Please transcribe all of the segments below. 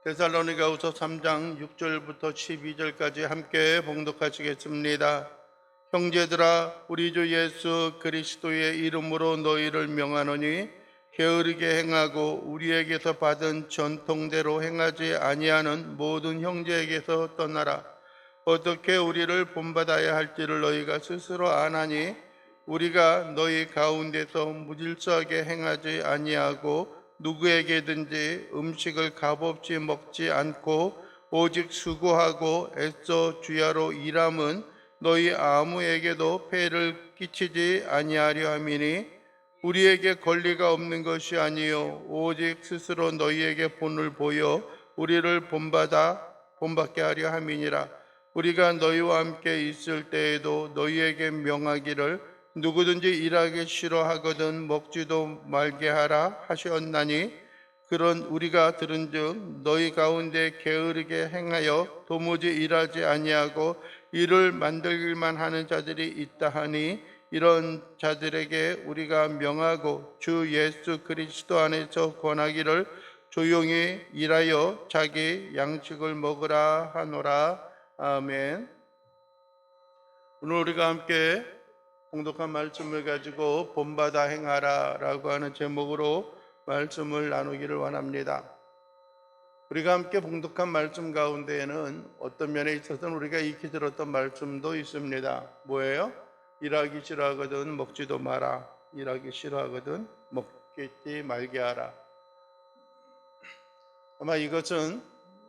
데살로니가후서 3장 6절부터 12절까지 함께 봉독하시겠습니다. 형제들아, 우리 주 예수 그리스도의 이름으로 너희를 명하노니 게으르게 행하고 우리에게서 받은 전통대로 행하지 아니하는 모든 형제에게서 떠나라. 어떻게 우리를 본받아야 할지를 너희가 스스로 아나니 우리가 너희 가운데서 무질서하게 행하지 아니하고 누구에게든지 음식을 값없이 먹지 않고 오직 수고하고 애써 주야로 일함은 너희 아무에게도 폐를 끼치지 아니하려 함이니 우리에게 권리가 없는 것이 아니요 오직 스스로 너희에게 본을 보여 우리를 본받게 하려 함이니라. 우리가 너희와 함께 있을 때에도 너희에게 명하기를 누구든지 일하기 싫어하거든 먹지도 말게 하라 하셨나니 그런 우리가 들은즉 너희 가운데 게으르게 행하여 도무지 일하지 아니하고 일을 만들기만 하는 자들이 있다 하니 이런 자들에게 우리가 명하고 주 예수 그리스도 안에서 권하기를 조용히 일하여 자기 양식을 먹으라 하노라. 아멘. 오늘 우리가 함께 봉독한 말씀을 가지고 본받아 행하라 라고 하는 제목으로 말씀을 나누기를 원합니다. 우리가 함께 봉독한 말씀 가운데에는 어떤 면에 있어서는 우리가 익히 들었던 말씀도 있습니다. 뭐예요? 일하기 싫어하거든 먹지도 마라. 일하기 싫어하거든 먹지 말게 하라. 아마 이것은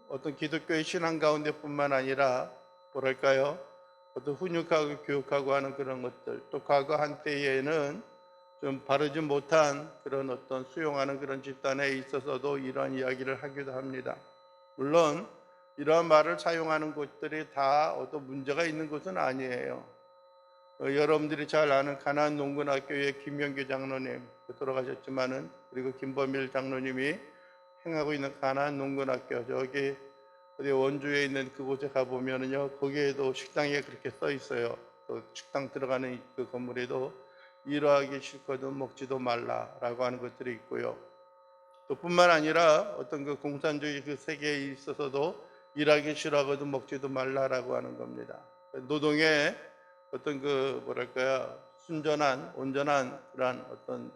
어떤 기독교의 신앙 가운데뿐만 아니라 뭐랄까요? 어떤 훈육하고 교육하고 하는 그런 것들, 또 과거 한때에는 좀 바르지 못한 그런 어떤 수용하는 그런 집단에 있어서도 이러한 이야기를 하기도 합니다. 물론 이러한 말을 사용하는 곳들이 다 어떤 문제가 있는 것은 아니에요. 여러분들이 잘 아는 가나안 농군학교의 김명규 장로님 돌아가셨지만은, 그리고 김범일 장로님이 행하고 있는 가나안 농군학교, 저기 어디 원주에 있는 그곳에 가보면은요, 거기에도 식당에 그렇게 써 있어요. 또 식당 들어가는 그 건물에도 일하기 싫거든 먹지도 말라라고 하는 것들이 있고요. 또 뿐만 아니라 어떤 그 공산주의 그 세계에 있어서도 일하기 싫어하거든 먹지도 말라라고 하는 겁니다. 노동의 어떤 그 뭐랄까요, 순전한 온전한 그러한 어떤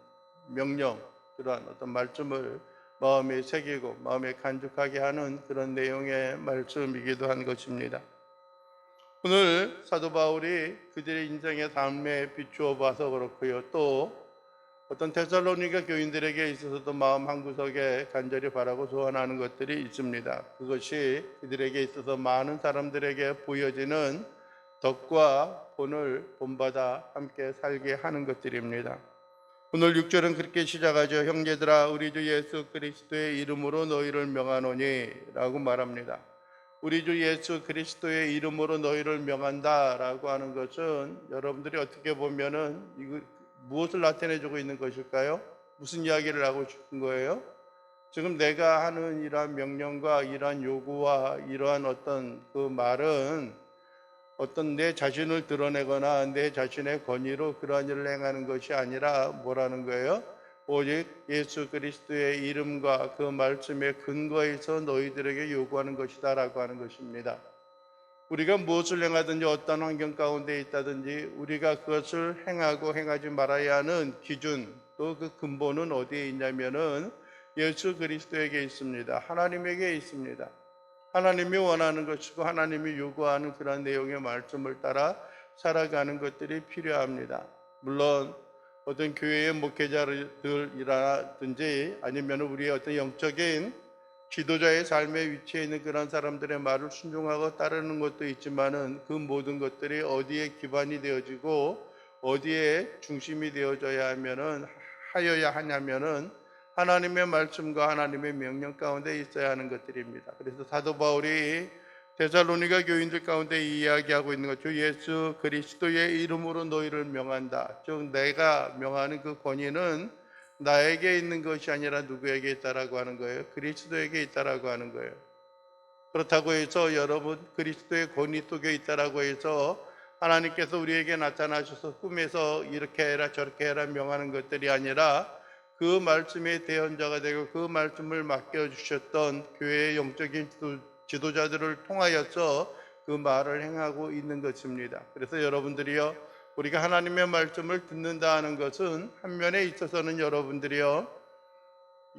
명령, 그러한 어떤 말씀을 마음에 새기고 마음에 간직하게 하는 그런 내용의 말씀이기도 한 것입니다. 오늘 사도 바울이 그들의 인생의 삶에 비추어 봐서 그렇고요. 또 어떤 데살로니가 교인들에게 있어서도 마음 한구석에 간절히 바라고 소원하는 것들이 있습니다. 그것이 그들에게 있어서 많은 사람들에게 보여지는 덕과 본을 본받아 함께 살게 하는 것들입니다. 오늘 6절은 그렇게 시작하죠. 형제들아, 우리 주 예수 그리스도의 이름으로 너희를 명하노니 라고 말합니다. 우리 주 예수 그리스도의 이름으로 너희를 명한다 라고 하는 것은 여러분들이 어떻게 보면은 이거 무엇을 나타내주고 있는 것일까요? 무슨 이야기를 하고 싶은 거예요? 지금 내가 하는 이러한 명령과 이러한 요구와 이러한 어떤 그 말은 어떤 내 자신을 드러내거나 내 자신의 권위로 그러한 일을 행하는 것이 아니라 뭐라는 거예요? 오직 예수 그리스도의 이름과 그 말씀의 근거에서 너희들에게 요구하는 것이다 라고 하는 것입니다. 우리가 무엇을 행하든지 어떤 환경 가운데 있다든지 우리가 그것을 행하고 행하지 말아야 하는 기준, 또 그 근본은 어디에 있냐면은 예수 그리스도에게 있습니다. 하나님에게 있습니다. 하나님이 원하는 것이고 하나님이 요구하는 그런 내용의 말씀을 따라 살아가는 것들이 필요합니다. 물론 어떤 교회의 목회자들이라든지 아니면 우리의 어떤 영적인 지도자의 삶에 위치해 있는 그런 사람들의 말을 순종하고 따르는 것도 있지만은 그 모든 것들이 어디에 기반이 되어지고 어디에 중심이 되어져야 하여야 하냐면은 하나님의 말씀과 하나님의 명령 가운데 있어야 하는 것들입니다. 그래서 사도 바울이 데살로니가 교인들 가운데 이야기하고 있는 것, 주 예수 그리스도의 이름으로 너희를 명한다. 즉 내가 명하는 그 권위는 나에게 있는 것이 아니라 누구에게 있다라고 하는 거예요? 그리스도에게 있다라고 하는 거예요. 그렇다고 해서 여러분 그리스도의 권위 속에 있다라고 해서 하나님께서 우리에게 나타나셔서 꿈에서 이렇게 해라 저렇게 해라 명하는 것들이 아니라 그 말씀의 대언자가 되고 그 말씀을 맡겨주셨던 교회의 영적인 지도자들을 통하여서 그 말을 행하고 있는 것입니다. 그래서 여러분들이요, 우리가 하나님의 말씀을 듣는다 하는 것은 한 면에 있어서는 여러분들이요,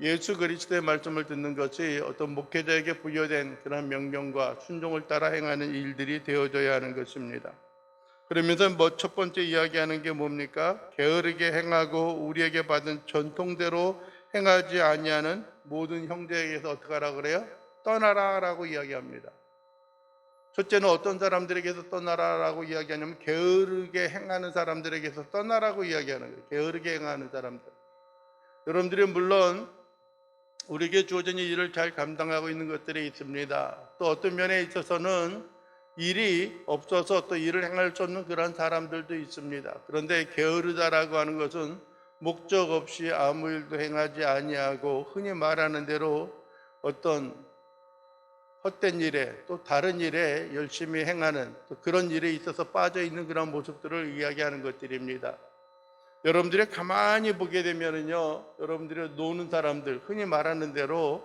예수 그리스도의 말씀을 듣는 것이 어떤 목회자에게 부여된 그런 명령과 순종을 따라 행하는 일들이 되어져야 하는 것입니다. 그러면서 첫 번째 이야기하는 게 뭡니까? 게으르게 행하고 우리에게 받은 전통대로 행하지 아니하는 모든 형제에게서 어떻게 하라 그래요? 떠나라라고 이야기합니다. 첫째는 어떤 사람들에게서 떠나라라고 이야기하냐면 게으르게 행하는 사람들에게서 떠나라고 이야기하는 거예요. 게으르게 행하는 사람들. 여러분들이 물론 우리에게 주어진 일을 잘 감당하고 있는 것들이 있습니다. 또 어떤 면에 있어서는 일이 없어서 또 일을 행할 수 없는 그런 사람들도 있습니다. 그런데 게으르다라고 하는 것은 목적 없이 아무 일도 행하지 아니하고 흔히 말하는 대로 어떤 헛된 일에 또 다른 일에 열심히 행하는 또 그런 일에 있어서 빠져 있는 그런 모습들을 이야기하는 것들입니다. 여러분들이 가만히 보게 되면은요, 여러분들이 노는 사람들, 흔히 말하는 대로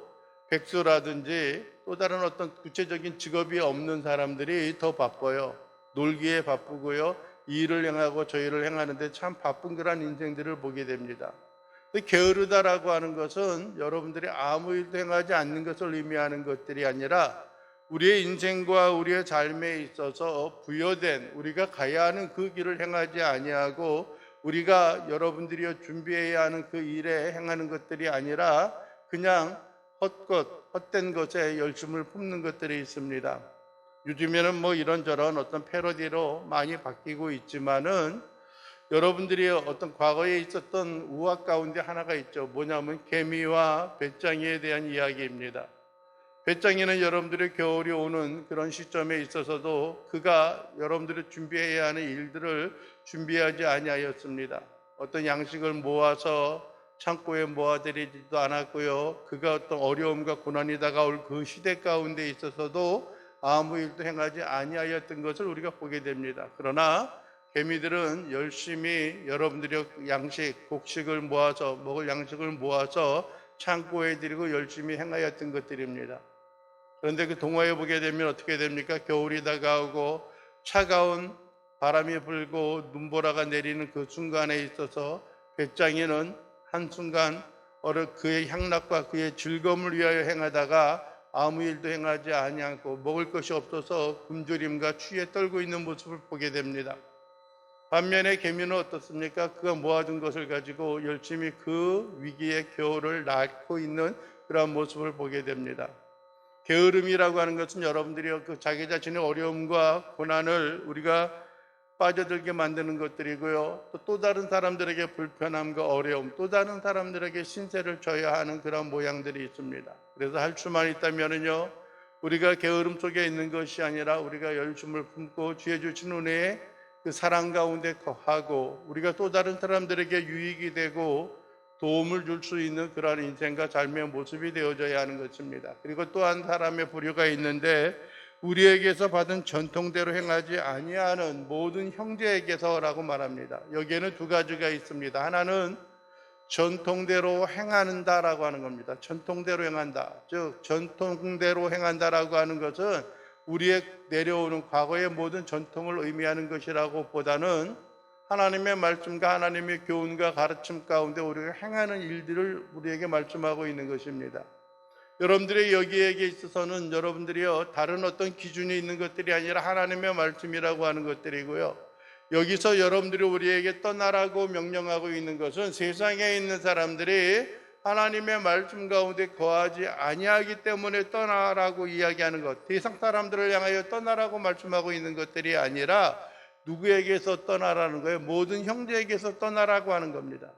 백수라든지 또 다른 어떤 구체적인 직업이 없는 사람들이 더 바빠요. 놀기에 바쁘고요, 이 일을 행하고 저 일을 행하는데 참 바쁜 그런 인생들을 보게 됩니다. 근데 게으르다라고 하는 것은 여러분들이 아무 일도 행하지 않는 것을 의미하는 것들이 아니라 우리의 인생과 우리의 삶에 있어서 부여된 우리가 가야 하는 그 길을 행하지 아니하고 우리가 여러분들이 준비해야 하는 그 일에 행하는 것들이 아니라 그냥 헛된 것에 열심을 품는 것들이 있습니다. 요즘에는 뭐 이런저런 어떤 패러디로 많이 바뀌고 있지만은 여러분들이 어떤 과거에 있었던 우화 가운데 하나가 있죠. 뭐냐면 개미와 배짱이에 대한 이야기입니다. 배짱이는 여러분들의 겨울이 오는 그런 시점에 있어서도 그가 여러분들이 준비해야 하는 일들을 준비하지 아니하였습니다. 어떤 양식을 모아서 창고에 모아들이지도 않았고요. 그가 어떤 어려움과 고난이 다가올 그 시대 가운데 있어서도 아무 일도 행하지 아니하였던 것을 우리가 보게 됩니다. 그러나 개미들은 열심히 여러분들이 양식, 곡식을 모아서 먹을 양식을 모아서 창고에 들이고 열심히 행하였던 것들입니다. 그런데 그 동화에 보게 되면 어떻게 됩니까? 겨울이 다가오고 차가운 바람이 불고 눈보라가 내리는 그 순간에 있어서 배짱이는 한순간 그의 향락과 그의 즐거움을 위하여 행하다가 아무 일도 행하지 아니하고 먹을 것이 없어서 굶주림과 추위에 떨고 있는 모습을 보게 됩니다. 반면에 개미는 어떻습니까? 그가 모아둔 것을 가지고 열심히 그 위기의 겨울을 낳고 있는 그런 모습을 보게 됩니다. 게으름이라고 하는 것은 여러분들이 그 자기 자신의 어려움과 고난을 우리가 빠져들게 만드는 것들이고요. 또 다른 사람들에게 불편함과 어려움, 또 다른 사람들에게 신세를 져야 하는 그런 모양들이 있습니다. 그래서 할 수만 있다면은요, 우리가 게으름 속에 있는 것이 아니라 우리가 열심을 품고 주의 주신 은혜에 그 사랑 가운데 거하고 우리가 또 다른 사람들에게 유익이 되고 도움을 줄 수 있는 그러한 인생과 삶의 모습이 되어져야 하는 것입니다. 그리고 또한 사람의 부류가 있는데 우리에게서 받은 전통대로 행하지 아니하는 모든 형제에게서라고 말합니다. 여기에는 두 가지가 있습니다. 하나는 전통대로 행한다라고 하는 겁니다. 전통대로 행한다. 즉 전통대로 행한다라고 하는 것은 우리의 내려오는 과거의 모든 전통을 의미하는 것이라고 보다는 하나님의 말씀과 하나님의 교훈과 가르침 가운데 우리가 행하는 일들을 우리에게 말씀하고 있는 것입니다. 여러분들의 여기에 있어서는 여러분들이요, 다른 어떤 기준이 있는 것들이 아니라 하나님의 말씀이라고 하는 것들이고요. 여기서 여러분들이 우리에게 떠나라고 명령하고 있는 것은 세상에 있는 사람들이 하나님의 말씀 가운데 거하지 아니하기 때문에 떠나라고 이야기하는 것, 세상 사람들을 향하여 떠나라고 말씀하고 있는 것들이 아니라 누구에게서 떠나라는 거예요? 모든 형제에게서 떠나라고 하는 겁니다.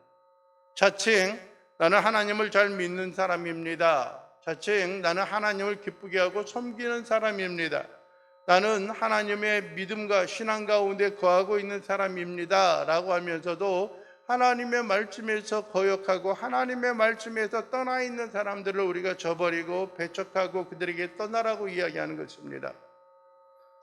자칭 나는 하나님을 잘 믿는 사람입니다. 자칭 나는 하나님을 기쁘게 하고 섬기는 사람입니다. 나는 하나님의 믿음과 신앙 가운데 거하고 있는 사람입니다 라고 하면서도 하나님의 말씀에서 거역하고 하나님의 말씀에서 떠나 있는 사람들을 우리가 저버리고 배척하고 그들에게 떠나라고 이야기하는 것입니다.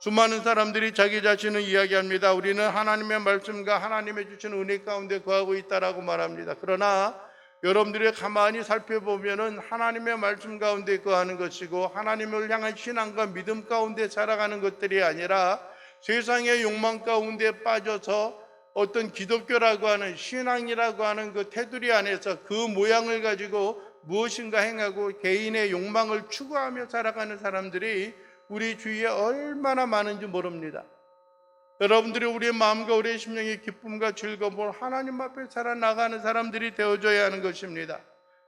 수많은 사람들이 자기 자신을 이야기합니다. 우리는 하나님의 말씀과 하나님의 주신 은혜 가운데 거하고 있다라고 말합니다. 그러나 여러분들이 가만히 살펴보면은 하나님의 말씀 가운데 거하는 것이고 하나님을 향한 신앙과 믿음 가운데 살아가는 것들이 아니라 세상의 욕망 가운데 빠져서 어떤 기독교라고 하는 신앙이라고 하는 그 테두리 안에서 그 모양을 가지고 무엇인가 행하고 개인의 욕망을 추구하며 살아가는 사람들이 우리 주위에 얼마나 많은지 모릅니다. 여러분들이 우리의 마음과 우리의 심령의 기쁨과 즐거움을 하나님 앞에 살아나가는 사람들이 되어줘야 하는 것입니다.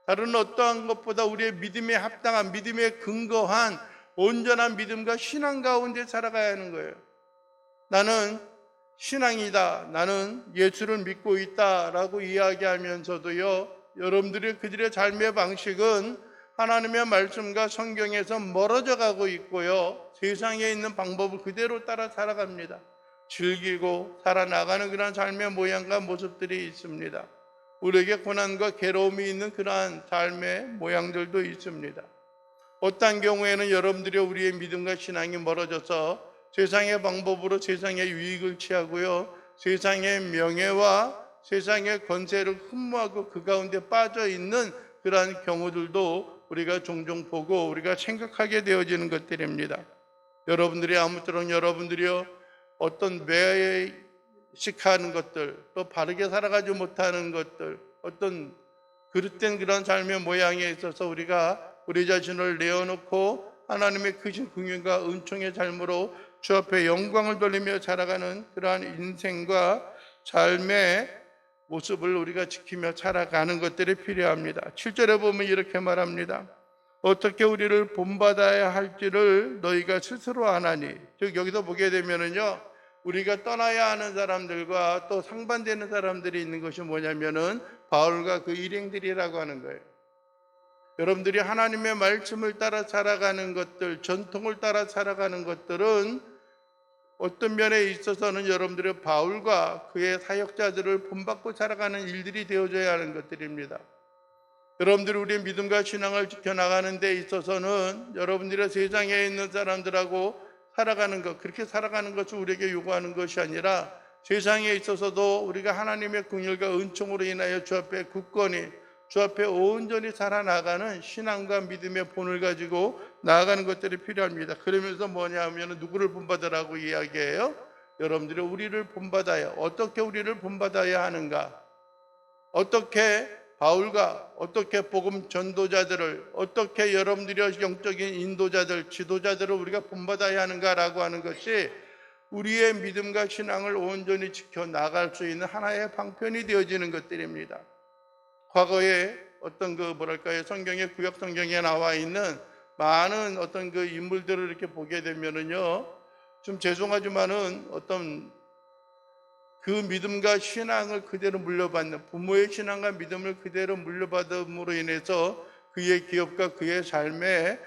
다른 어떠한 것보다 우리의 믿음에 합당한, 믿음에 근거한 온전한 믿음과 신앙 가운데 살아가야 하는 거예요. 나는 신앙이다, 나는 예수를 믿고 있다라고 이야기하면서도요, 여러분들이 그들의 삶의 방식은 하나님의 말씀과 성경에서 멀어져 가고 있고요, 세상에 있는 방법을 그대로 따라 살아갑니다. 즐기고 살아나가는 그런 삶의 모양과 모습들이 있습니다. 우리에게 고난과 괴로움이 있는 그러한 삶의 모양들도 있습니다. 어떤 경우에는 여러분들이 우리의 믿음과 신앙이 멀어져서 세상의 방법으로 세상의 유익을 취하고요, 세상의 명예와 세상의 권세를 흠모하고 그 가운데 빠져 있는 그러한 경우들도 우리가 종종 보고 우리가 생각하게 되어지는 것들입니다. 여러분들이 아무쪼록 여러분들이요, 어떤 외식하는 것들, 또 바르게 살아가지 못하는 것들, 어떤 그릇된 그런 삶의 모양에 있어서 우리가 우리 자신을 내어놓고 하나님의 크신 긍휼과 은총의 삶으로 주 앞에 영광을 돌리며 살아가는 그러한 인생과 삶의 모습을 우리가 지키며 살아가는 것들이 필요합니다. 7절에 보면 이렇게 말합니다. 어떻게 우리를 본받아야 할지를 너희가 스스로 아나니. 즉 여기서 보게 되면은요, 우리가 떠나야 하는 사람들과 또 상반되는 사람들이 있는 것이 뭐냐면은 바울과 그 일행들이라고 하는 거예요. 여러분들이 하나님의 말씀을 따라 살아가는 것들, 전통을 따라 살아가는 것들은 어떤 면에 있어서는 여러분들의 바울과 그의 사역자들을 본받고 살아가는 일들이 되어져야 하는 것들입니다. 여러분들이 우리의 믿음과 신앙을 지켜나가는 데 있어서는 여러분들의 세상에 있는 사람들하고 살아가는 것, 그렇게 살아가는 것을 우리에게 요구하는 것이 아니라 세상에 있어서도 우리가 하나님의 긍휼과 은총으로 인하여 주 앞에 굳건히, 주 앞에 온전히 살아나가는 신앙과 믿음의 본을 가지고 나아가는 것들이 필요합니다. 그러면서 뭐냐 하면 누구를 본받으라고 이야기해요? 여러분들이 우리를 본받아야, 어떻게 우리를 본받아야 하는가? 어떻게 바울과 어떻게 복음 전도자들을, 어떻게 여러분들이 영적인 인도자들, 지도자들을 우리가 본받아야 하는가라고 하는 것이 우리의 믿음과 신앙을 온전히 지켜나갈 수 있는 하나의 방편이 되어지는 것들입니다. 과거에 어떤 성경의 구약 성경에 나와 있는 많은 어떤 그 인물들을 이렇게 보게 되면은요, 좀 죄송하지만은 어떤 그 믿음과 신앙을 그대로 물려받는, 부모의 신앙과 믿음을 그대로 물려받음으로 인해서 그의 기업과 그의 삶에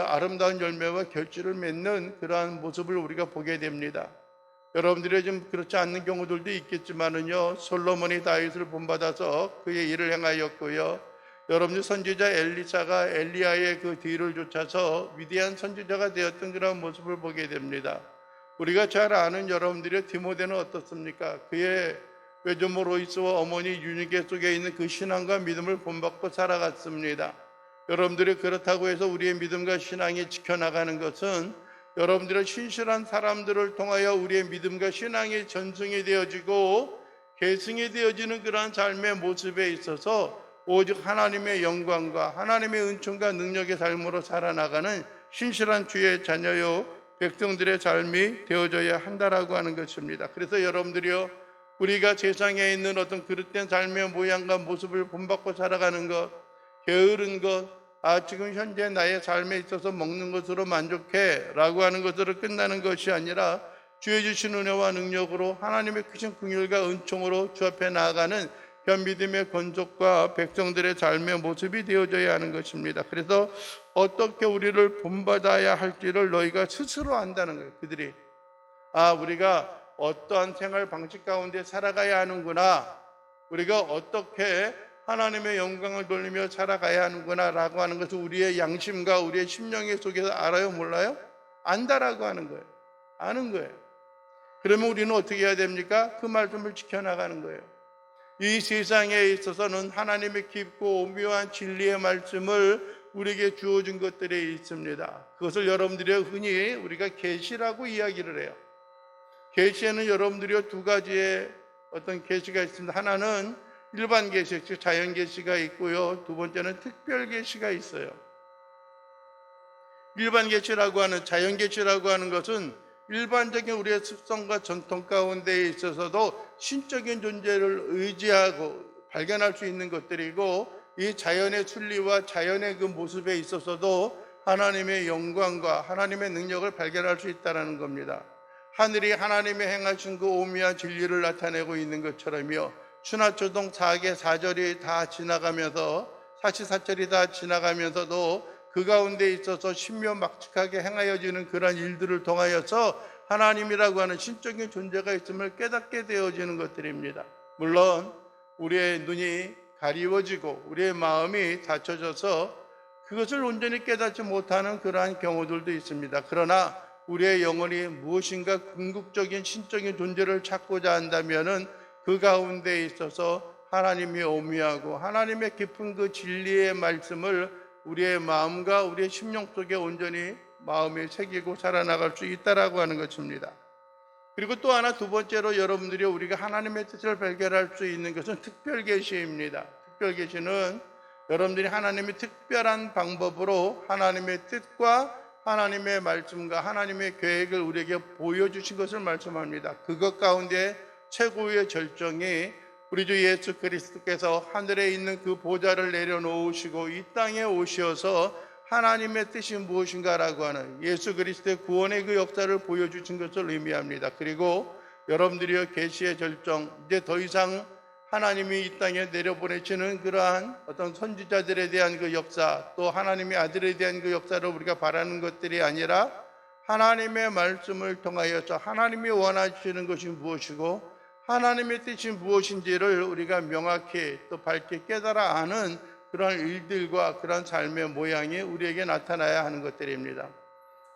아름다운 열매와 결실을 맺는 그러한 모습을 우리가 보게 됩니다. 여러분들이 좀 그렇지 않는 경우들도 있겠지만은요, 솔로몬이 다윗을 본받아서 그의 일을 행하였고요, 여러분들 선지자 엘리사가 엘리야의 그 뒤를 쫓아서 위대한 선지자가 되었던 그런 모습을 보게 됩니다. 우리가 잘 아는 여러분들의 디모데는 어떻습니까? 그의 외조모 로이스와 어머니 유니게 속에 있는 그 신앙과 믿음을 본받고 살아갔습니다. 여러분들이 그렇다고 해서 우리의 믿음과 신앙이 지켜나가는 것은 여러분들의 신실한 사람들을 통하여 우리의 믿음과 신앙이 전승이 되어지고 계승이 되어지는 그러한 삶의 모습에 있어서 오직 하나님의 영광과 하나님의 은총과 능력의 삶으로 살아나가는 신실한 주의 자녀요 백성들의 삶이 되어져야 한다라고 하는 것입니다. 그래서 여러분들이요, 우리가 세상에 있는 어떤 그릇된 삶의 모양과 모습을 본받고 살아가는 것, 게으른 것, 지금 현재 나의 삶에 있어서 먹는 것으로 만족해 라고 하는 것으로 끝나는 것이 아니라 주의 주신 은혜와 능력으로 하나님의 크신 긍휼과 은총으로 주 앞에 나아가는 현 믿음의 건족과 백성들의 삶의 모습이 되어져야 하는 것입니다. 그래서 어떻게 우리를 본받아야 할지를 너희가 스스로 안다는 거예요. 그들이 우리가 어떠한 생활 방식 가운데 살아가야 하는구나, 우리가 어떻게 하나님의 영광을 돌리며 살아가야 하는구나 라고 하는 것을 우리의 양심과 우리의 심령의 속에서 알아요, 몰라요? 안다라고 하는 거예요. 아는 거예요. 그러면 우리는 어떻게 해야 됩니까? 그 말씀을 지켜나가는 거예요. 이 세상에 있어서는 하나님의 깊고 오묘한 진리의 말씀을 우리에게 주어진 것들이 있습니다. 그것을 여러분들이 흔히 우리가 계시라고 이야기를 해요. 계시에는 여러분들이 두 가지의 어떤 계시가 있습니다. 하나는 일반 계시, 즉 자연 계시가 있고요. 두 번째는 특별 계시가 있어요. 일반 계시라고 하는, 자연 계시라고 하는 것은 일반적인 우리의 습성과 전통 가운데 있어서도 신적인 존재를 의지하고 발견할 수 있는 것들이고, 이 자연의 순리와 자연의 그 모습에 있어서도 하나님의 영광과 하나님의 능력을 발견할 수 있다는 겁니다. 하늘이 하나님의 행하신 그 오묘한 진리를 나타내고 있는 것처럼요, 추나초동 4계 4절이 다 지나가면서, 사시사철이 다 지나가면서도 그 가운데 있어서 신묘막측하게 행하여지는 그러한 일들을 통하여서 하나님이라고 하는 신적인 존재가 있음을 깨닫게 되어지는 것들입니다. 물론 우리의 눈이 가리워지고 우리의 마음이 닫혀져서 그것을 온전히 깨닫지 못하는 그러한 경우들도 있습니다. 그러나 우리의 영혼이 무엇인가 궁극적인 신적인 존재를 찾고자 한다면은 그 가운데 있어서 하나님이 오묘하고 하나님의 깊은 그 진리의 말씀을 우리의 마음과 우리의 심령 속에 온전히 마음에 새기고 살아나갈 수 있다라고 하는 것입니다. 그리고 또 하나, 두 번째로 여러분들이 우리가 하나님의 뜻을 발견할 수 있는 것은 특별 계시입니다. 특별 계시는 여러분들이 하나님의 특별한 방법으로 하나님의 뜻과 하나님의 말씀과 하나님의 계획을 우리에게 보여주신 것을 말씀합니다. 그것 가운데 최고의 절정이 우리 주 예수 그리스도께서 하늘에 있는 그 보좌를 내려놓으시고 이 땅에 오셔서 하나님의 뜻이 무엇인가라고 하는 예수 그리스도의 구원의 그 역사를 보여주신 것을 의미합니다. 그리고 여러분들이 계시의 절정, 이제 더 이상 하나님이 이 땅에 내려보내시는 그러한 어떤 선지자들에 대한 그 역사, 또 하나님의 아들에 대한 그 역사를 우리가 바라는 것들이 아니라 하나님의 말씀을 통하여서 하나님이 원하시는 것이 무엇이고 하나님의 뜻이 무엇인지를 우리가 명확히 또 밝게 깨달아 아는 그런 일들과 그런 삶의 모양이 우리에게 나타나야 하는 것들입니다.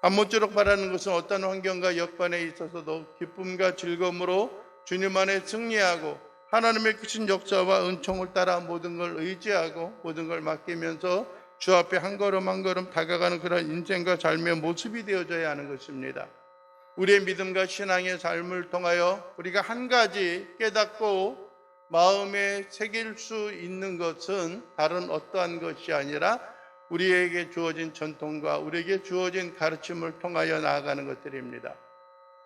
아무쪼록 바라는 것은 어떤 환경과 여건에 있어서도 기쁨과 즐거움으로 주님 안에 승리하고 하나님의 크신 역사와 은총을 따라 모든 걸 의지하고 모든 걸 맡기면서 주 앞에 한 걸음 한 걸음 다가가는 그런 인생과 삶의 모습이 되어져야 하는 것입니다. 우리의 믿음과 신앙의 삶을 통하여 우리가 한 가지 깨닫고 마음에 새길 수 있는 것은 다른 어떠한 것이 아니라 우리에게 주어진 전통과 우리에게 주어진 가르침을 통하여 나아가는 것들입니다.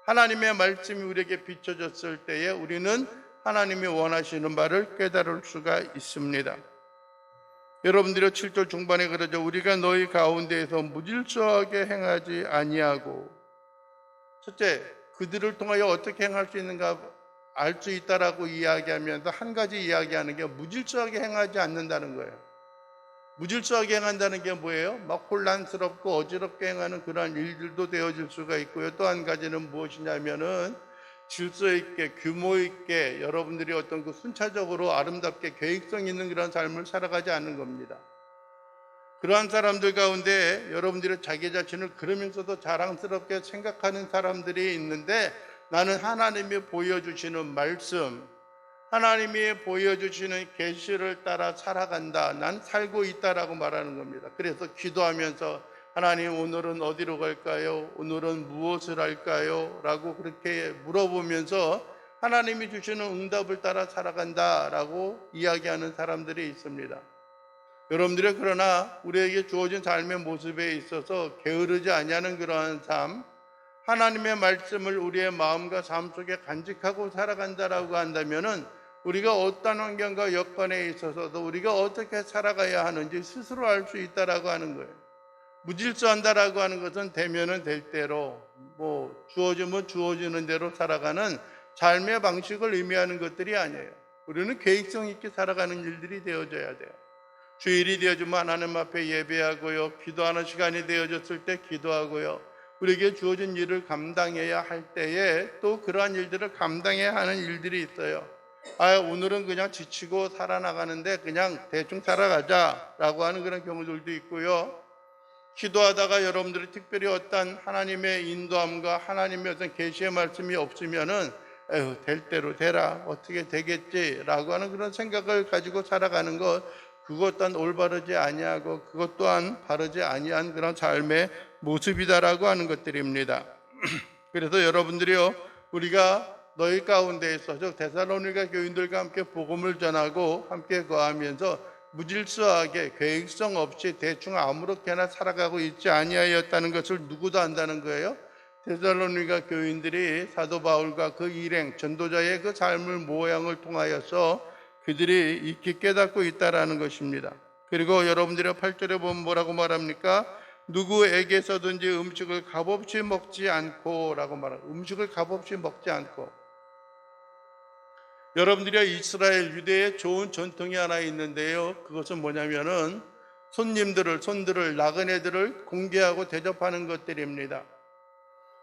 하나님의 말씀이 우리에게 비춰졌을 때에 우리는 하나님이 원하시는 바를 깨달을 수가 있습니다. 여러분들이 7절 중반에 그러죠. 우리가 너희 가운데에서 무질서하게 행하지 아니하고, 첫째, 그들을 통하여 어떻게 행할 수 있는가 알 수 있다라고 이야기하면서 한 가지 이야기하는 게 무질서하게 행하지 않는다는 거예요. 무질서하게 행한다는 게 뭐예요? 막 혼란스럽고 어지럽게 행하는 그러한 일들도 되어질 수가 있고요. 또 한 가지는 무엇이냐면은 질서 있게 규모 있게 여러분들이 어떤 그 순차적으로 아름답게 계획성 있는 그런 삶을 살아가지 않는 겁니다. 그러한 사람들 가운데 여러분들이 자기 자신을 그러면서도 자랑스럽게 생각하는 사람들이 있는데, 나는 하나님이 보여주시는 말씀, 하나님이 보여주시는 계시를 따라 살아간다, 난 살고 있다라고 말하는 겁니다. 그래서 기도하면서 하나님 오늘은 어디로 갈까요? 오늘은 무엇을 할까요? 라고 그렇게 물어보면서 하나님이 주시는 응답을 따라 살아간다라고 이야기하는 사람들이 있습니다. 여러분들이 그러나 우리에게 주어진 삶의 모습에 있어서 게으르지 아니하는 그러한 삶, 하나님의 말씀을 우리의 마음과 삶 속에 간직하고 살아간다라고 한다면은 우리가 어떤 환경과 여건에 있어서도 우리가 어떻게 살아가야 하는지 스스로 알 수 있다라고 하는 거예요. 무질서한다라고 하는 것은 되면은 될 대로, 주어지면 주어지는 대로 살아가는 삶의 방식을 의미하는 것들이 아니에요. 우리는 계획성 있게 살아가는 일들이 되어져야 돼요. 주일이 되어지면 하나님 앞에 예배하고요, 기도하는 시간이 되어졌을 때 기도하고요, 우리에게 주어진 일을 감당해야 할 때에 또 그러한 일들을 감당해야 하는 일들이 있어요. 오늘은 그냥 지치고 살아나가는데 그냥 대충 살아가자라고 하는 그런 경우들도 있고요. 기도하다가 여러분들이 특별히 어떤 하나님의 인도함과 하나님의 어떤 계시의 말씀이 없으면은 에휴, 될 대로 되라, 어떻게 되겠지라고 하는 그런 생각을 가지고 살아가는 것, 그것 또한 올바르지 아니하고 그것 또한 바르지 아니한 그런 삶의 모습이다라고 하는 것들입니다. 그래서 여러분들이요, 우리가 너희 가운데에서 즉 데살로니가 교인들과 함께 복음을 전하고 함께 거하면서 무질서하게 계획성 없이 대충 아무렇게나 살아가고 있지 아니하였다는 것을 누구도 안다는 거예요. 데살로니가 교인들이 사도 바울과 그 일행 전도자의 그 삶을 모양을 통하여서 그들이 익히 깨닫고 있다라는 것입니다. 그리고 여러분들이 8절에 보면 뭐라고 말합니까? 누구에게서든지 음식을 값없이 먹지 않고 라고 말합니다. 음식을 값없이 먹지 않고. 여러분들이 이스라엘 유대의 좋은 전통이 하나 있는데요, 그것은 뭐냐면은 손들을 나그네들을 공개하고 대접하는 것들입니다.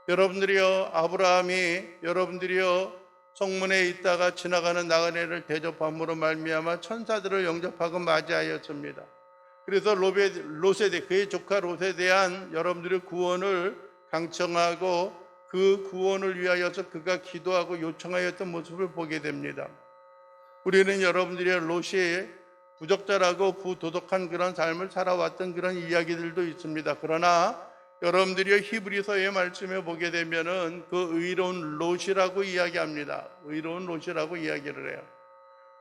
여러분들이요, 아브라함이 여러분들이요 성문에 있다가 지나가는 나그네를 대접함으로 말미암아 천사들을 영접하고 맞이하였습니다. 그래서 롯에 그의 조카 롯에 대한 여러분들의 구원을 강청하고 그 구원을 위하여서 그가 기도하고 요청하였던 모습을 보게 됩니다. 우리는 여러분들이 롯이 부적절하고 부도덕한 그런 삶을 살아왔던 그런 이야기들도 있습니다. 그러나 여러분들이 히브리서의 말씀에 보게 되면은 그 의로운 롯이라고 이야기합니다. 의로운 롯이라고 이야기를 해요.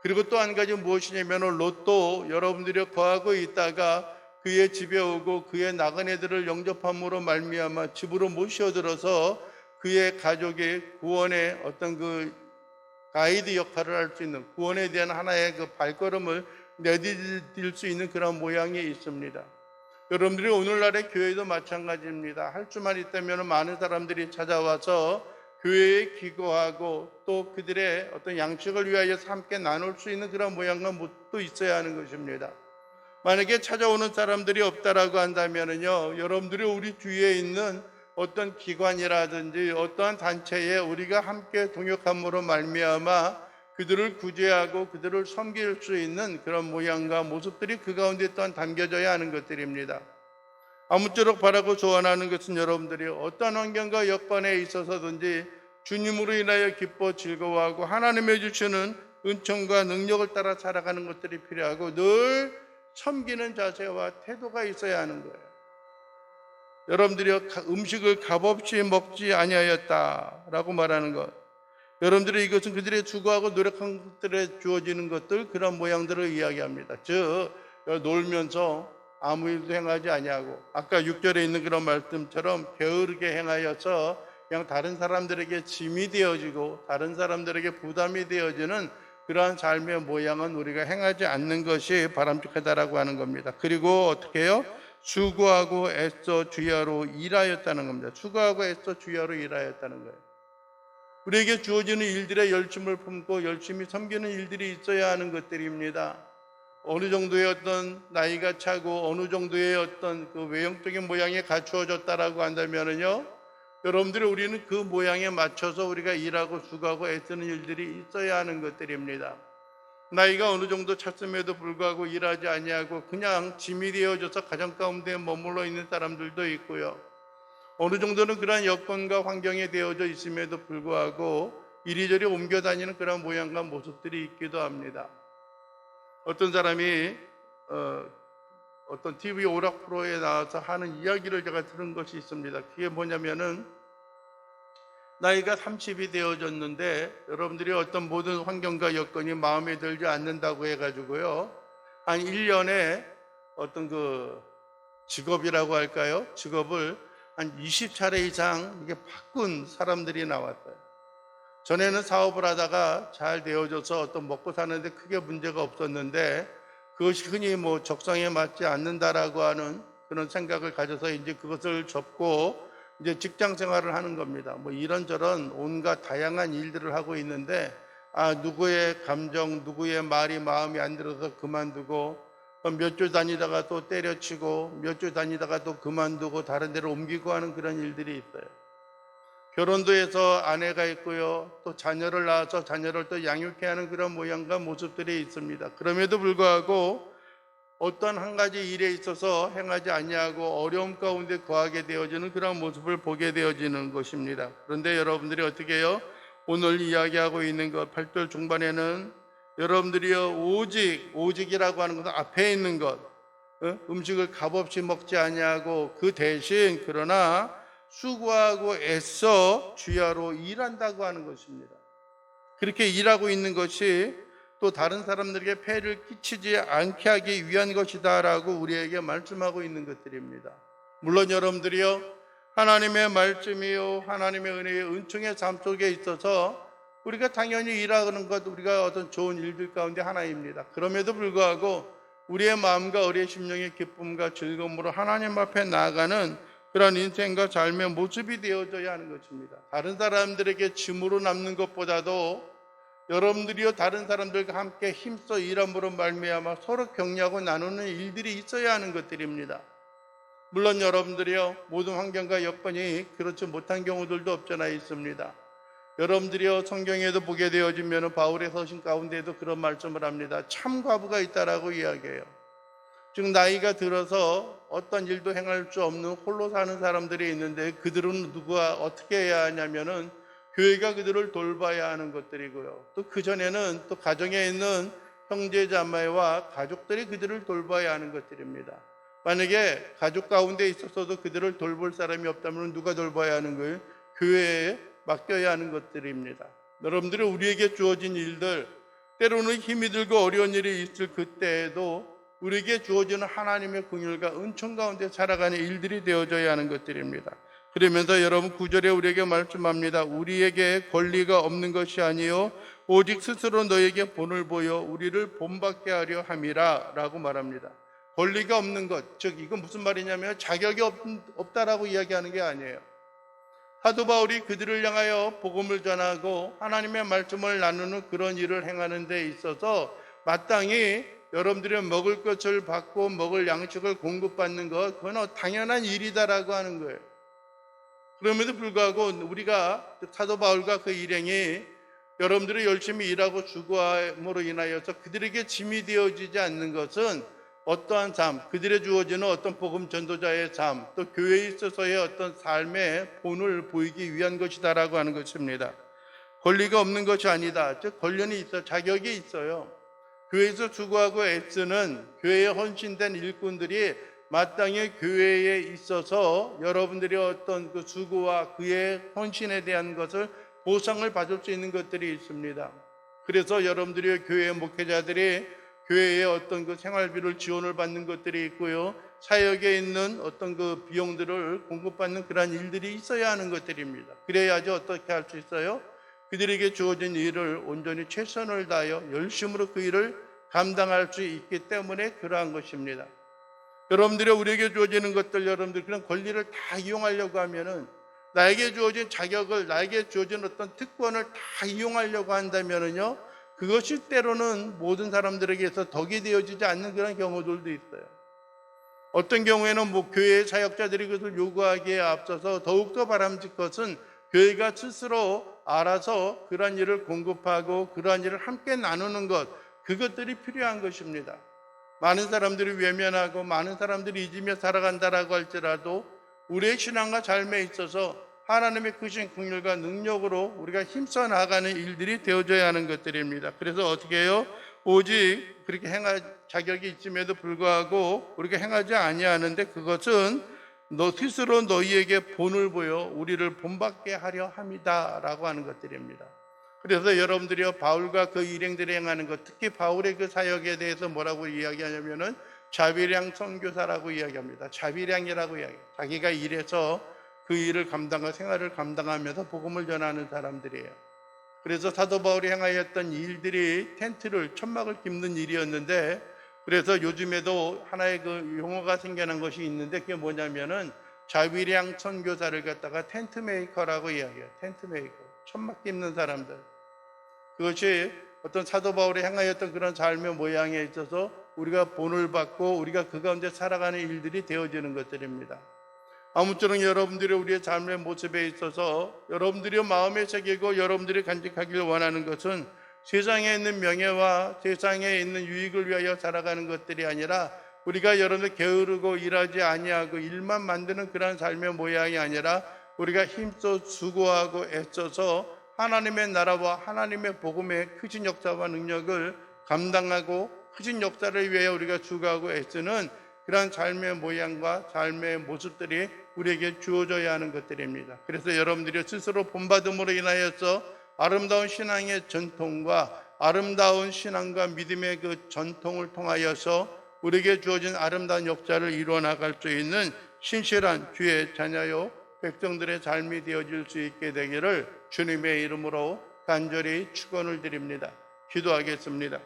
그리고 또 한 가지 무엇이냐면 롯도 여러분들이 거하고 있다가 그의 집에 오고 그의 나그네들을 영접함으로 말미암아 집으로 모셔들어서 그의 가족의 구원의 어떤 그 가이드 역할을 할 수 있는, 구원에 대한 하나의 그 발걸음을 내디딜 수 있는 그런 모양이 있습니다. 여러분들이 오늘날의 교회도 마찬가지입니다. 할 수만 있다면 많은 사람들이 찾아와서 교회에 기거하고 또 그들의 어떤 양식을 위하여 함께 나눌 수 있는 그런 모양과 모습도 있어야 하는 것입니다. 만약에 찾아오는 사람들이 없다라고 한다면요, 여러분들이 우리 주위에 있는 어떤 기관이라든지 어떠한 단체에 우리가 함께 동역함으로 말미암아 그들을 구제하고 그들을 섬길 수 있는 그런 모양과 모습들이 그 가운데 또한 담겨져야 하는 것들입니다. 아무쪼록 바라고 소원하는 것은 여러분들이 어떤 환경과 여건에 있어서든지 주님으로 인하여 기뻐 즐거워하고 하나님의 주시는 은총과 능력을 따라 살아가는 것들이 필요하고 늘 섬기는 자세와 태도가 있어야 하는 거예요. 여러분들이 음식을 값없이 먹지 아니하였다라고 말하는 것, 여러분들이 이것은 그들의 수고하고 노력한 것들에 주어지는 것들, 그런 모양들을 이야기합니다. 즉 놀면서 아무 일도 행하지 아니하고 아까 6절에 있는 그런 말씀처럼 게으르게 행하여서 그냥 다른 사람들에게 짐이 되어지고 다른 사람들에게 부담이 되어지는 그러한 삶의 모양은 우리가 행하지 않는 것이 바람직하다라고 하는 겁니다. 그리고 어떻게 해요? 수고하고 애써 주야로 일하였다는 겁니다. 수고하고 애써 주야로 일하였다는 거예요. 우리에게 주어지는 일들의 열심을 품고 열심히 섬기는 일들이 있어야 하는 것들입니다. 어느 정도의 어떤 나이가 차고 어느 정도의 어떤 그 외형적인 모양이 갖추어졌다라고 한다면은요, 여러분들이 우리는 그 모양에 맞춰서 우리가 일하고 수고하고 애쓰는 일들이 있어야 하는 것들입니다. 나이가 어느 정도 찼음에도 불구하고 일하지 아니하고 그냥 짐이 되어져서 가정 가운데 머물러 있는 사람들도 있고요. 어느 정도는 그러한 여건과 환경에 되어져 있음에도 불구하고 이리저리 옮겨 다니는 그런 모양과 모습들이 있기도 합니다. 어떤 사람이 어떤 TV 오락 프로에 나와서 하는 이야기를 제가 들은 것이 있습니다. 그게 뭐냐면은 나이가 30이 되어졌는데 여러분들이 어떤 모든 환경과 여건이 마음에 들지 않는다고 해가지고요, 한 1년에 어떤 그 직업이라고 할까요? 직업을 한 20차례 이상 이게 바꾼 사람들이 나왔어요. 전에는 사업을 하다가 잘 되어져서 어떤 먹고 사는데 크게 문제가 없었는데 그것이 흔히 뭐 적성에 맞지 않는다라고 하는 그런 생각을 가져서 이제 그것을 접고 이제 직장 생활을 하는 겁니다. 뭐 이런저런 온갖 다양한 일들을 하고 있는데 누구의 감정, 누구의 말이 마음에 안 들어서 그만두고 몇 주 다니다가 또 때려치고 몇 주 다니다가 또 그만두고 다른 데로 옮기고 하는 그런 일들이 있어요. 결혼도 해서 아내가 있고요, 또 자녀를 낳아서 자녀를 또 양육해야 하는 그런 모양과 모습들이 있습니다. 그럼에도 불구하고 어떤 한 가지 일에 있어서 행하지 아니하고 어려움 가운데 거하게 되어지는 그런 모습을 보게 되어지는 것입니다. 그런데 여러분들이 어떻게 해요? 오늘 이야기하고 있는 것 8절 중반에는 여러분들이요 오직이라고 하는 것은 앞에 있는 것, 음식을 값없이 먹지 아니하고 그 대신 그러나 수고하고 애써 주야로 일한다고 하는 것입니다. 그렇게 일하고 있는 것이 또 다른 사람들에게 폐를 끼치지 않게 하기 위한 것이다라고 우리에게 말씀하고 있는 것들입니다. 물론 여러분들이요 하나님의 말씀이요 하나님의 은혜의 은총의 삶 속에 있어서 우리가 당연히 일하는 것 우리가 어떤 좋은 일들 가운데 하나입니다. 그럼에도 불구하고 우리의 마음과 우리의 심령의 기쁨과 즐거움으로 하나님 앞에 나아가는 그런 인생과 삶의 모습이 되어져야 하는 것입니다. 다른 사람들에게 짐으로 남는 것보다도 여러분들이요 다른 사람들과 함께 힘써 일함으로 말미암아 서로 격려하고 나누는 일들이 있어야 하는 것들입니다. 물론 여러분들이요 모든 환경과 여건이 그렇지 못한 경우들도 없잖아 있습니다. 여러분들이요 성경에도 보게 되어지면 바울의 서신 가운데에도 그런 말씀을 합니다. 참 과부가 있다라고 이야기해요. 즉 나이가 들어서 어떤 일도 행할 수 없는 홀로 사는 사람들이 있는데 그들은 누가 어떻게 해야 하냐면은 교회가 그들을 돌봐야 하는 것들이고요. 또 그전에는 또 가정에 있는 형제 자매와 가족들이 그들을 돌봐야 하는 것들입니다. 만약에 가족 가운데 있었어도 그들을 돌볼 사람이 없다면 누가 돌봐야 하는 거예요? 교회에 맡겨야 하는 것들입니다. 여러분들이 우리에게 주어진 일들 때로는 힘이 들고 어려운 일이 있을 그때에도 우리에게 주어지는 하나님의 긍휼과 은총 가운데 살아가는 일들이 되어져야 하는 것들입니다. 그러면서 여러분 9절에 우리에게 말씀합니다. 우리에게 권리가 없는 것이 아니요 오직 스스로 너에게 본을 보여 우리를 본받게 하려 함이라 라고 말합니다. 권리가 없는 것, 즉 이건 무슨 말이냐면 자격이 없다라고 이야기하는 게 아니에요. 사도 바울이 그들을 향하여 복음을 전하고 하나님의 말씀을 나누는 그런 일을 행하는 데 있어서 마땅히 여러분들이 먹을 것을 받고 먹을 양식을 공급받는 것 그건 당연한 일이다라고 하는 거예요. 그럼에도 불구하고 우리가 사도 바울과 그 일행이 여러분들이 열심히 일하고 수고함으로 인하여서 그들에게 짐이 되어지지 않는 것은 어떠한 삶, 그들의 주어지는 어떤 복음 전도자의 삶, 또 교회에 있어서의 어떤 삶의 본을 보이기 위한 것이다라고 하는 것입니다. 권리가 없는 것이 아니다. 즉 권련이 있어, 자격이 있어요. 교회에서 수고하고 애쓰는 교회에 헌신된 일꾼들이 마땅히 교회에 있어서 여러분들이 어떤 그 수고와 그의 헌신에 대한 것을 보상을 받을 수 있는 것들이 있습니다. 그래서 여러분들이 교회 목회자들이 교회에 어떤 그 생활비를 지원을 받는 것들이 있고요. 사역에 있는 어떤 그 비용들을 공급받는 그러한 일들이 있어야 하는 것들입니다. 그래야지 어떻게 할 수 있어요? 그들에게 주어진 일을 온전히 최선을 다하여 열심으로 그 일을 감당할 수 있기 때문에 그러한 것입니다. 여러분들이 우리에게 주어지는 것들, 여러분들 그런 권리를 다 이용하려고 하면은 나에게 주어진 자격을, 나에게 주어진 어떤 특권을 다 이용하려고 한다면은요, 그것이 때로는 모든 사람들에게서 덕이 되어지지 않는 그런 경우들도 있어요. 어떤 경우에는 교회의 사역자들이 그것을 요구하기에 앞서서 더욱더 바람직 것은 교회가 스스로 알아서 그러한 일을 공급하고 그러한 일을 함께 나누는 것, 그것들이 필요한 것입니다. 많은 사람들이 외면하고 많은 사람들이 잊으며 살아간다라고 할지라도 우리의 신앙과 삶에 있어서 하나님의 크신 긍휼과 능력으로 우리가 힘써 나가는 일들이 되어져야 하는 것들입니다. 그래서 어떻게 해요? 오직 그렇게 행할 자격이 있음에도 불구하고 우리가 행하지 아니하는데 그것은 너 스스로 너희에게 본을 보여 우리를 본받게 하려 함이다라고 하는 것들입니다. 그래서 여러분들이요 바울과 그 일행들이 행하는 것, 특히 바울의 그 사역에 대해서 뭐라고 이야기하냐면은 자비량 선교사라고 이야기합니다. 자비량이라고 이야기해요. 자기가 일해서 그 일을 감당하고 생활을 감당하면서 복음을 전하는 사람들이에요. 그래서 사도 바울이 행하였던 일들이 텐트를 천막을 깁는 일이었는데, 그래서 요즘에도 하나의 그 용어가 생겨난 것이 있는데 그게 뭐냐면은 자비량 선교사를 갖다가 텐트 메이커라고 이야기해요. 텐트 메이커, 천막 깁는 사람들. 그것이 어떤 사도 바울이 행하였던 그런 삶의 모양에 있어서 우리가 본을 받고 우리가 그 가운데 살아가는 일들이 되어지는 것들입니다. 아무쪼록 여러분들이 우리의 삶의 모습에 있어서 여러분들이 마음에 새기고 여러분들이 간직하기를 원하는 것은 세상에 있는 명예와 세상에 있는 유익을 위하여 살아가는 것들이 아니라 우리가 여러분들 게으르고 일하지 아니하고 일만 만드는 그런 삶의 모양이 아니라 우리가 힘써 수고하고 애써서 하나님의 나라와 하나님의 복음의 크신 역사와 능력을 감당하고 크신 역사를 위하여 우리가 주거하고 애쓰는 그러한 삶의 모양과 삶의 모습들이 우리에게 주어져야 하는 것들입니다. 그래서 여러분들이 스스로 본받음으로 인하여서 아름다운 신앙의 전통과 아름다운 신앙과 믿음의 그 전통을 통하여서 우리에게 주어진 아름다운 역사를 이루어 나갈 수 있는 신실한 주의 자녀요 백성들의 삶이 되어질 수 있게 되기를 주님의 이름으로 간절히 축원을 드립니다. 기도하겠습니다.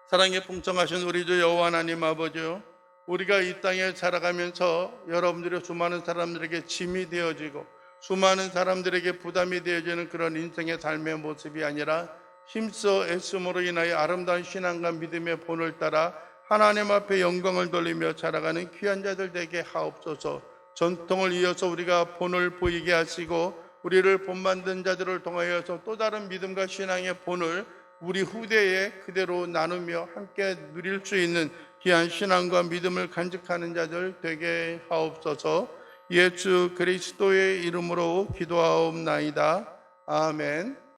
사랑에 풍성하신 우리 주 여호와 하나님 아버지요, 우리가 이 땅에 살아가면서 여러분들의 수많은 사람들에게 짐이 되어지고 수많은 사람들에게 부담이 되어지는 그런 인생의 삶의 모습이 아니라 힘써 애씀으로 인하여 아름다운 신앙과 믿음의 본을 따라 하나님 앞에 영광을 돌리며 살아가는 귀한 자들 되게 하옵소서. 전통을 이어서 우리가 본을 보이게 하시고 우리를 본받는 자들을 통하여서 또 다른 믿음과 신앙의 본을 우리 후대에 그대로 나누며 함께 누릴 수 있는 귀한 신앙과 믿음을 간직하는 자들 되게 하옵소서. 예수 그리스도의 이름으로 기도하옵나이다. 아멘.